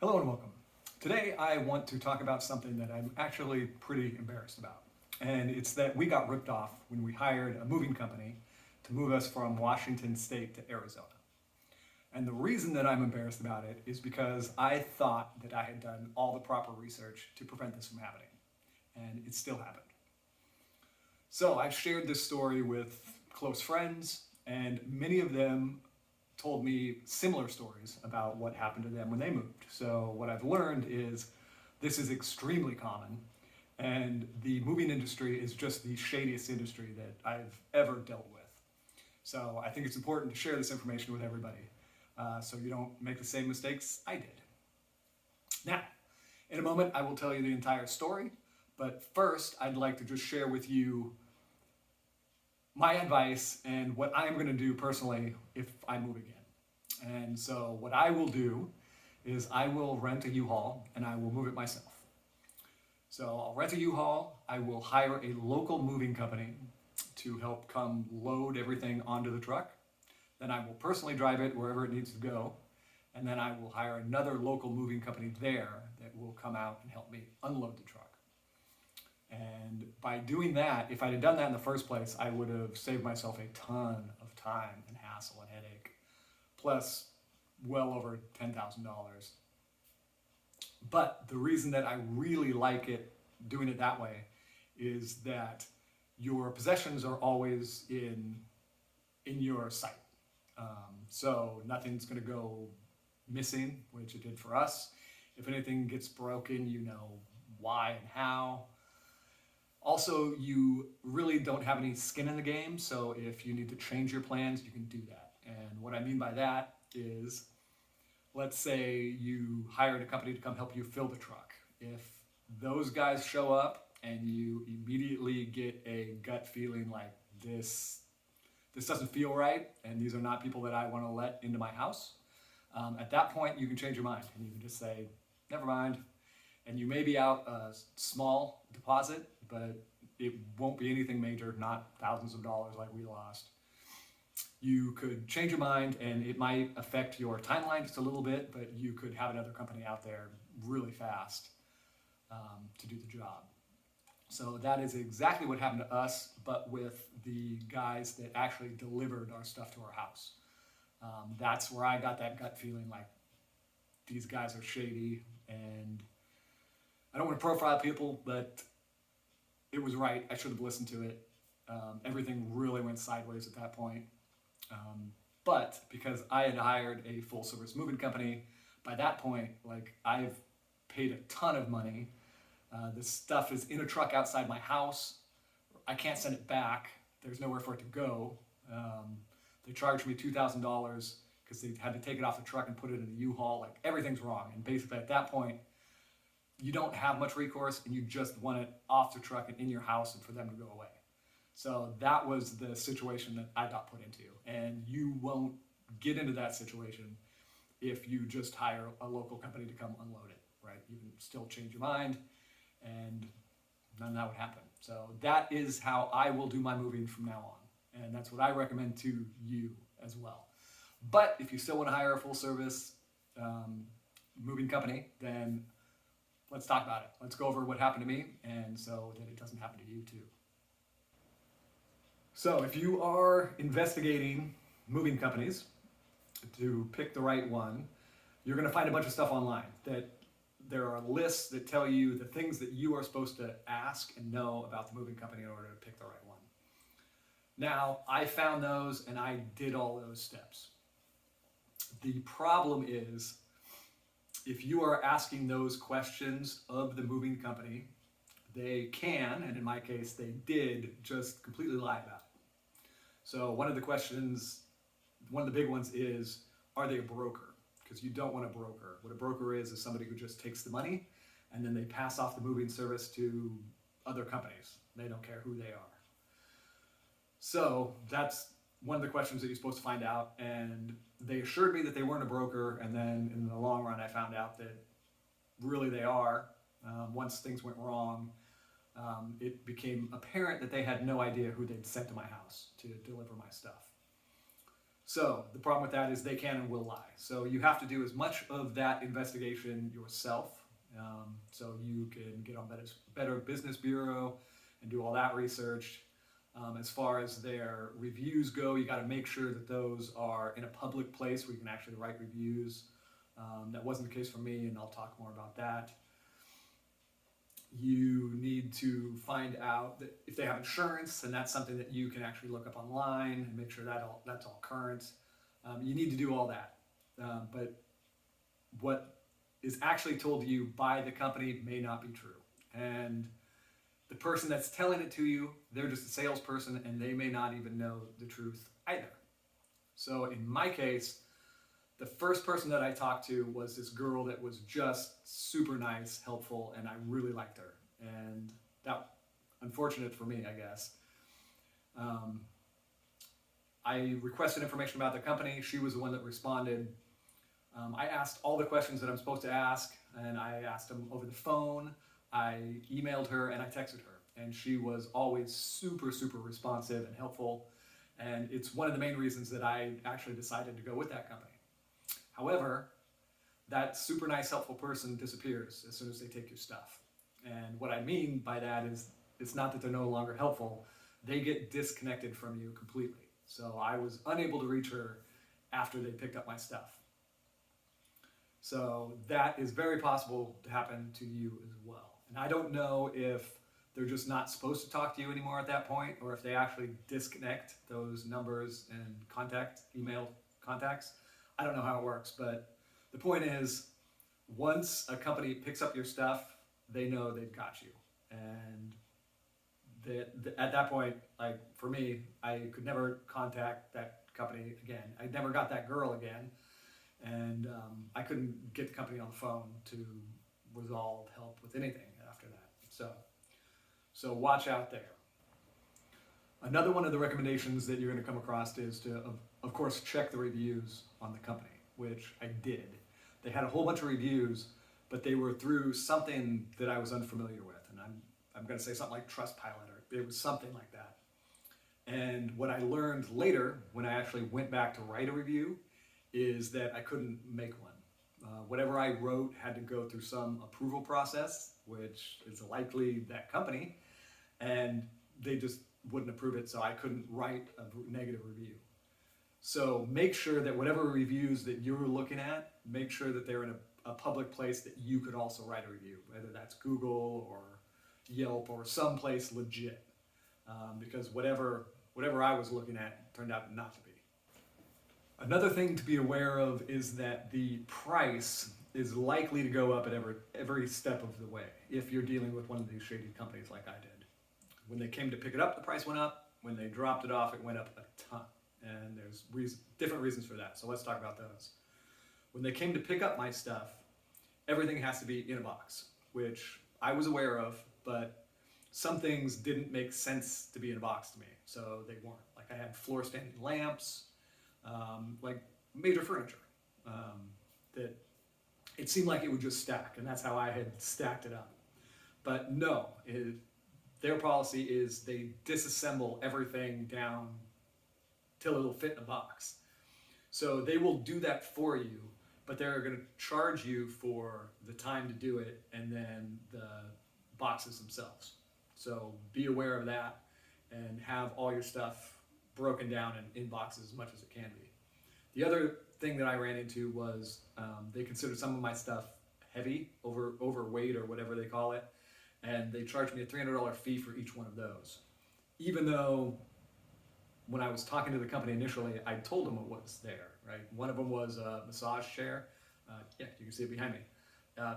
Hello and welcome. Today I want to talk about something that I'm actually pretty embarrassed about. And it's that we got ripped off when we hired a moving company to move us from Washington State to Arizona. And the reason that I'm embarrassed about it is because I thought that I had done all the proper research to prevent this from happening. And it still happened. So I've shared this story with close friends, and many of them told me similar stories about what happened to them when they moved. So what I've learned is this is extremely common, and the moving industry is just the shadiest industry that I've ever dealt with. So I think it's important to share this information with everybody so you don't make the same mistakes I did. Now, in a moment, I will tell you the entire story, but first I'd like to just share with you my advice and what I'm going to do personally if I move again. And so what I will do is I will rent a U-Haul and I will move it myself. So I'll rent a U-Haul, I will hire a local moving company to help come load everything onto the truck. Then I will personally drive it wherever it needs to go. And then I will hire another local moving company there that will come out and help me unload the truck. And by doing that, if I had done that in the first place, I would have saved myself a ton of time and hassle and headache, plus well over $10,000. But the reason that I really like it, doing it that way, is that your possessions are always in your sight. So nothing's going to go missing, which it did for us. If anything gets broken, you know why and how. Also, you really don't have any skin in the game, so if you need to change your plans, you can do that. And what I mean by that is, let's say you hired a company to come help you fill the truck. If those guys show up and you immediately get a gut feeling like this doesn't feel right, and these are not people that I want to let into my house, at that point you can change your mind and you can just say, never mind. And you may be out a small deposit, but it won't be anything major, not thousands of dollars like we lost. You could change your mind and it might affect your timeline just a little bit, but you could have another company out there really fast to do the job. So that is exactly what happened to us, but with the guys that actually delivered our stuff to our house. That's where I got that gut feeling like these guys are shady, and I don't want to profile people, but it was right. I should have listened to it. Everything really went sideways at that point. But because I had hired a full service moving company, by that point, like, I've paid a ton of money. This stuff is in a truck outside my house. I can't send it back. There's nowhere for it to go. They charged me $2,000 because they had to take it off the truck and put it in a U-Haul. Like, everything's wrong. And basically at that point, you don't have much recourse and you just want it off the truck and in your house and for them to go away. So that was the situation that I got put into. And you won't get into that situation if you just hire a local company to come unload it, right? You can still change your mind and none of that would happen. So that is how I will do my moving from now on. And that's what I recommend to you as well. But if you still want to hire a full service moving company, then let's talk about it. Let's go over what happened to me and so that it doesn't happen to you too. So if you are investigating moving companies to pick the right one, you're going to find a bunch of stuff online that there are lists that tell you the things that you are supposed to ask and know about the moving company in order to pick the right one. Now, I found those and I did all those steps. The problem is, if you are asking those questions of the moving company, they can, and in my case they did, just completely lie about it. So one of the big ones is, are they a broker? Because you don't want a broker. What a broker is somebody who just takes the money and then they pass off the moving service to other companies. They don't care who they are. So that's one of the questions that you're supposed to find out, and they assured me that they weren't a broker, and then in the long run I found out that really they are. Once things went wrong, it became apparent that they had no idea who they'd sent to my house to deliver my stuff. So the problem with that is they can and will lie. So you have to do as much of that investigation yourself. So you can get on Better Business Bureau and do all that research. As far as their reviews go, you got to make sure that those are in a public place where you can actually write reviews. That wasn't the case for me, and I'll talk more about that. You need to find out that if they have insurance, and that's something that you can actually look up online and make sure that's all current. You need to do all that. But what is actually told to you by the company may not be true. And the person that's telling it to you, they're just a salesperson and they may not even know the truth either. So in my case, the first person that I talked to was this girl that was just super nice, helpful, and I really liked her. And that, unfortunate for me, I guess. I requested information about the company. She was the one that responded. I asked all the questions that I'm supposed to ask, and I asked them over the phone. I emailed her and I texted her, and she was always super, super responsive and helpful. And it's one of the main reasons that I actually decided to go with that company. However, that super nice, helpful person disappears as soon as they take your stuff. And what I mean by that is it's not that they're no longer helpful, they get disconnected from you completely. So I was unable to reach her after they picked up my stuff. So that is very possible to happen to you as well. And I don't know if they're just not supposed to talk to you anymore at that point, or if they actually disconnect those numbers and email contacts. I don't know how it works, but the point is, once a company picks up your stuff, they know they've got you. And at that point, like for me, I could never contact that company again. I never got that girl again. And I couldn't get the company on the phone to resolve help with anything after that. So watch out there. Another one of the recommendations that you're going to come across is to, of course, check the reviews on the company, which I did. They had a whole bunch of reviews, but they were through something that I was unfamiliar with. And I'm going to say something like Trustpilot, or it was something like that. And what I learned later, when I actually went back to write a review, is that I couldn't make one. Whatever I wrote had to go through some approval process, which is likely that company, and they just wouldn't approve it, so I couldn't write a negative review. So make sure that whatever reviews that you're looking at, make sure that they're in a public place that you could also write a review, whether that's Google or Yelp or someplace legit, because whatever I was looking at turned out not to be. Another thing to be aware of is that the price is likely to go up at every step of the way if you're dealing with one of these shady companies like I did. When they came to pick it up, the price went up. When they dropped it off, it went up a ton. And there's different reasons for that, so let's talk about those. When they came to pick up my stuff, everything has to be in a box, which I was aware of, but some things didn't make sense to be in a box to me, so they weren't. Like I had floor standing lamps, like major furniture, that it seemed like it would just stack, and that's how I had stacked it up. But no, their policy is they disassemble everything down till it'll fit in a box. So they will do that for you, but they're going to charge you for the time to do it and then the boxes themselves. So be aware of that and have all your stuff broken down and in boxes as much as it can be. The other thing that I ran into was they considered some of my stuff heavy, overweight or whatever they call it, and they charged me a $300 fee for each one of those. Even though when I was talking to the company initially, I told them what was there, right? One of them was a massage chair. Yeah, you can see it behind me.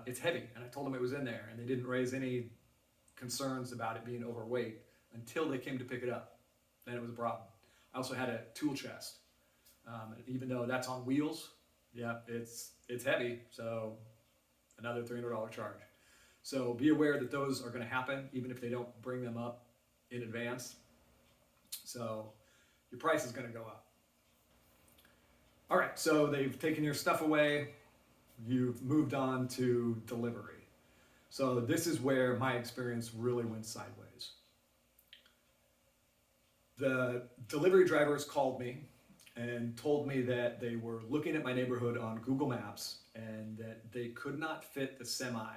It's heavy, and I told them it was in there, and they didn't raise any concerns about it being overweight until they came to pick it up. Then it was a problem. I also had a tool chest. Even though that's on wheels, yeah, it's heavy, so another $300 charge. So be aware that those are going to happen, even if they don't bring them up in advance. So your price is going to go up. All right, so they've taken your stuff away. You've moved on to delivery. So this is where my experience really went sideways. The delivery drivers called me and told me that they were looking at my neighborhood on Google Maps and that they could not fit the semi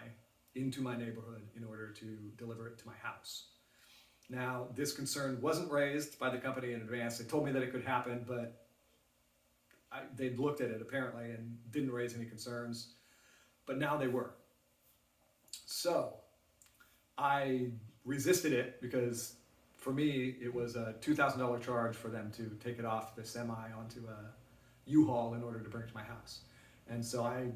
into my neighborhood in order to deliver it to my house. Now, this concern wasn't raised by the company in advance. They told me that it could happen, but they'd looked at it apparently and didn't raise any concerns, but now they were. So I resisted it because for me, it was a $2,000 charge for them to take it off the semi onto a U-Haul in order to bring it to my house. And so I,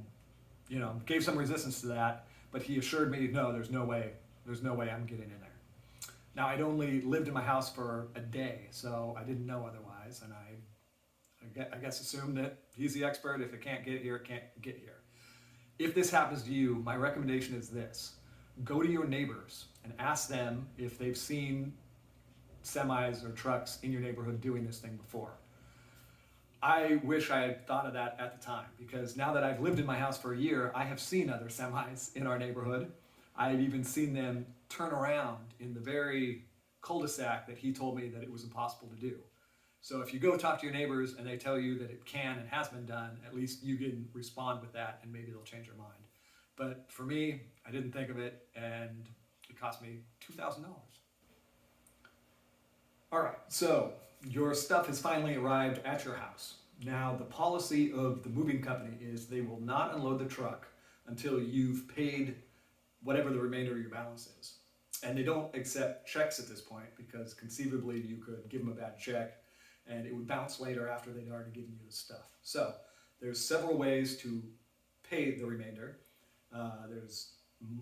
gave some resistance to that, but he assured me, no, there's no way I'm getting in there. Now, I'd only lived in my house for a day, so I didn't know otherwise, and I guess assumed that he's the expert. If it can't get here, it can't get here. If this happens to you, my recommendation is this. Go to your neighbors and ask them if they've seen semis or trucks in your neighborhood doing this thing before. I wish I had thought of that at the time, because now that I've lived in my house for a year, I have seen other semis in our neighborhood. I've even seen them turn around in the very cul-de-sac that he told me that it was impossible to do. So if you go talk to your neighbors and they tell you that it can and has been done, at least you can respond with that and maybe they'll change their mind. But for me, I didn't think of it and it cost me $2,000. All right, so your stuff has finally arrived at your house. Now, the policy of the moving company is they will not unload the truck until you've paid whatever the remainder of your balance is. And they don't accept checks at this point because conceivably you could give them a bad check and it would bounce later after they'd already given you the stuff. So there's several ways to pay the remainder. There's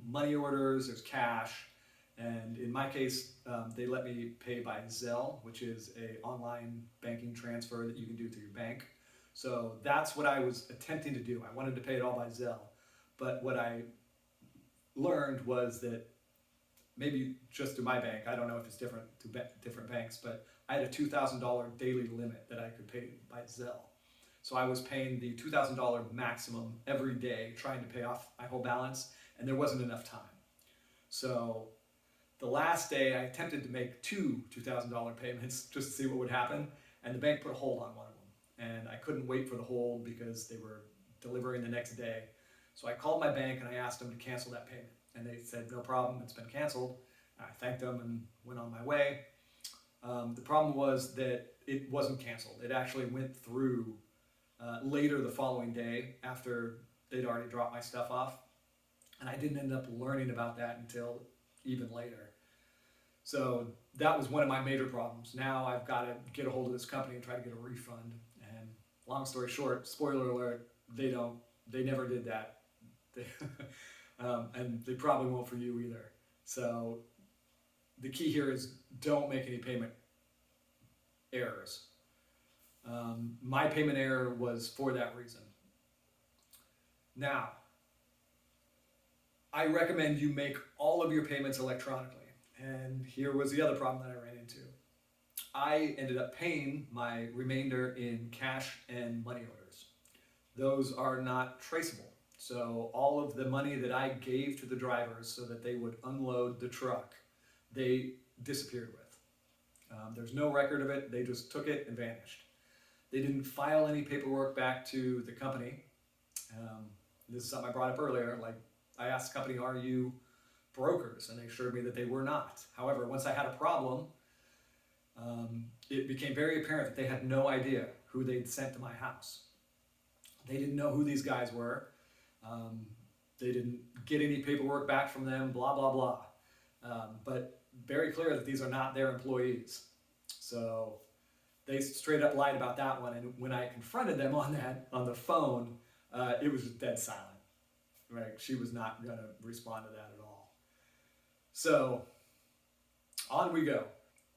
money orders, there's cash, and in my case, they let me pay by Zelle, which is an online banking transfer that you can do through your bank. So that's what I was attempting to do. I wanted to pay it all by Zelle. But what I learned was that maybe just to my bank, I don't know if it's different to different banks, but I had a $2,000 daily limit that I could pay by Zelle. So I was paying the $2,000 maximum every day, trying to pay off my whole balance, and there wasn't enough time. So the last day, I attempted to make two $2,000 payments just to see what would happen, and the bank put a hold on one of them. And I couldn't wait for the hold because they were delivering the next day. So I called my bank and I asked them to cancel that payment. And they said, no problem, it's been canceled. And I thanked them and went on my way. The problem was that it wasn't canceled. It actually went through later the following day after they'd already dropped my stuff off. And I didn't end up learning about that until even later. So that was one of my major problems. Now I've got to get a hold of this company and try to get a refund. And long story short, spoiler alert, they never did that. And they probably won't for you either. So the key here is don't make any payment errors. My payment error was for that reason. Now, I recommend you make all of your payments electronically. And here was the other problem that I ran into. I ended up paying my remainder in cash and money orders. Those are not traceable. So all of the money that I gave to the drivers so that they would unload the truck, they disappeared with. There's no record of it. They just took it and vanished. They didn't file any paperwork back to the company. This is something I brought up earlier. Like, I asked the company, are you brokers? And they assured me that they were not. However, once I had a problem, it became very apparent that they had no idea who they'd sent to my house. They didn't know who these guys were. They didn't get any paperwork back from them, blah, blah, blah. But very clear that these are not their employees. So they straight up lied about that one. And when I confronted them on the phone, it was dead silent. Right? She was not going to respond to that at all. So on we go.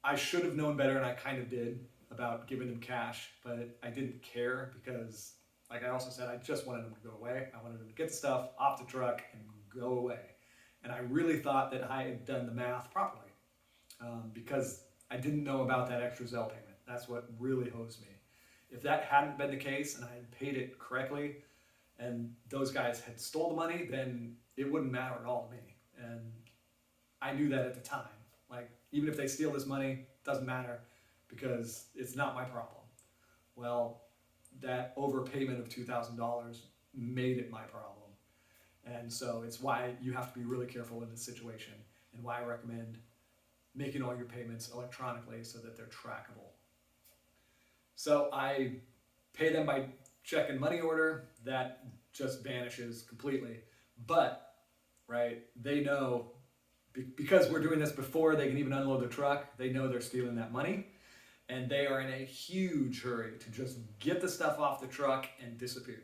I should have known better, and I kind of did, about giving them cash, but I didn't care because, like I also said, I just wanted them to go away. I wanted them to get the stuff off the truck and go away. And I really thought that I had done the math properly because I didn't know about that extra Zelle payment. That's what really hosed me. If that hadn't been the case and I had paid it correctly and those guys had stole the money, then it wouldn't matter at all to me. And I knew that at the time. Like, even if they steal this money, it doesn't matter because it's not my problem. Well, that overpayment of $2,000 made it my problem. And so it's why you have to be really careful in this situation, and why I recommend making all your payments electronically so that they're trackable. So I pay them by check and money order. That just vanishes completely. But, right, they know, because we're doing this before they can even unload the truck, they know they're stealing that money. And they are in a huge hurry to just get the stuff off the truck and disappear.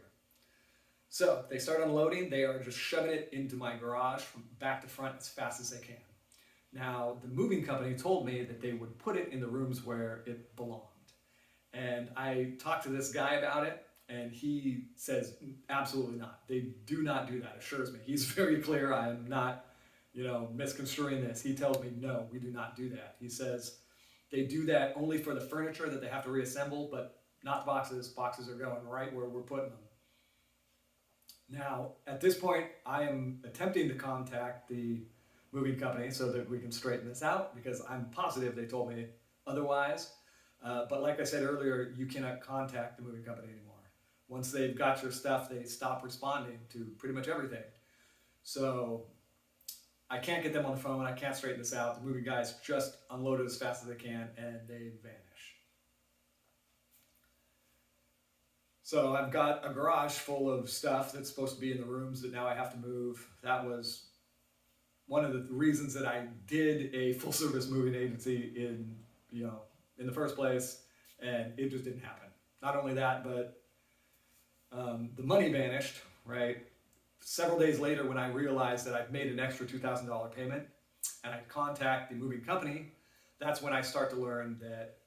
So they start unloading, they are just shoving it into my garage from back to front as fast as they can. Now, the moving company told me that they would put it in the rooms where it belonged. And I talked to this guy about it, and he says, absolutely not. They do not do that, assures me. He's very clear. I am not, misconstruing this. He tells me, no, we do not do that. He says they do that only for the furniture that they have to reassemble, but not boxes. Boxes are going right where we're putting them. Now, at this point, I am attempting to contact the moving company so that we can straighten this out, because I'm positive they told me otherwise. But like I said earlier, you cannot contact the moving company anymore. Once they've got your stuff, they stop responding to pretty much everything. So I can't get them on the phone. I can't straighten this out. The moving guys just unload it as fast as they can, and they vanish. So I've got a garage full of stuff that's supposed to be in the rooms that now I have to move. That was one of the reasons that I did a full service moving agency in the first place, and it just didn't happen. Not only that, but the money vanished, right? Several days later, when I realized that I'd made an extra $2,000 payment and I contact the moving company, that's when I start to learn that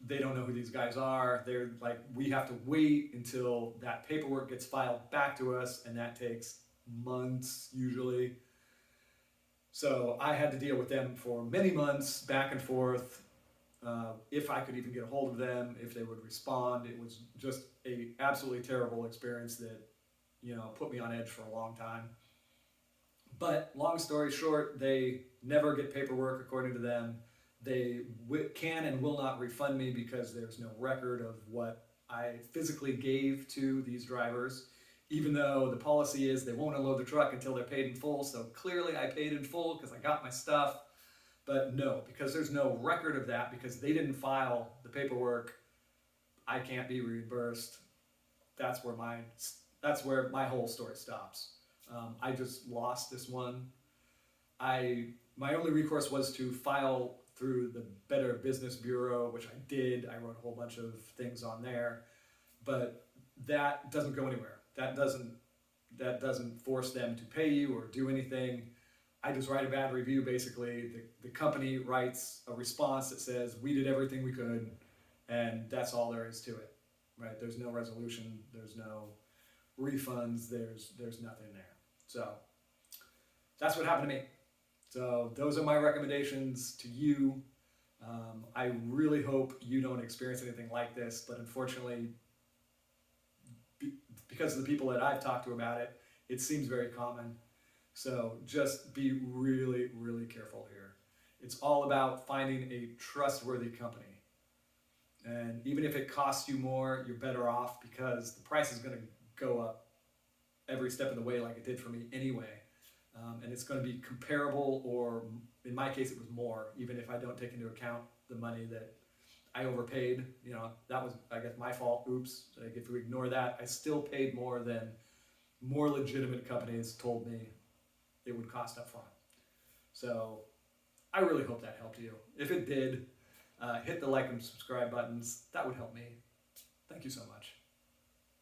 they don't know who these guys are. They're like, we have to wait until that paperwork gets filed back to us, and that takes months usually. So I had to deal with them for many months, back and forth. If I could even get a hold of them, if they would respond. It was just a absolutely terrible experience that, put me on edge for a long time. But long story short, they never get paperwork according to them. They can and will not refund me because there's no record of what I physically gave to these drivers, even though the policy is they won't unload the truck until they're paid in full. So clearly I paid in full because I got my stuff. But no, because there's no record of that, because they didn't file the paperwork, I can't be reimbursed. That's where my whole story stops. I just lost this one. My only recourse was to file through the Better Business Bureau, which I did. I wrote a whole bunch of things on there, but that doesn't go anywhere. That doesn't force them to pay you or do anything. I just write a bad review, basically. The company writes a response that says, we did everything we could, and that's all there is to it, right? There's no resolution, there's no refunds, there's nothing there. So that's what happened to me. So those are my recommendations to you. I really hope you don't experience anything like this, but unfortunately, because of the people that I've talked to about it, it seems very common. So just be really, really careful here. It's all about finding a trustworthy company. And even if it costs you more, you're better off, because the price is going to go up every step of the way like it did for me anyway. And it's going to be comparable, or in my case, it was more, even if I don't take into account the money that I overpaid. That was, I guess, my fault. Oops. Like, if we ignore that, I still paid more than more legitimate companies told me it would cost up front. So I really hope that helped you. If it did, hit the like and subscribe buttons. That would help me. Thank you so much.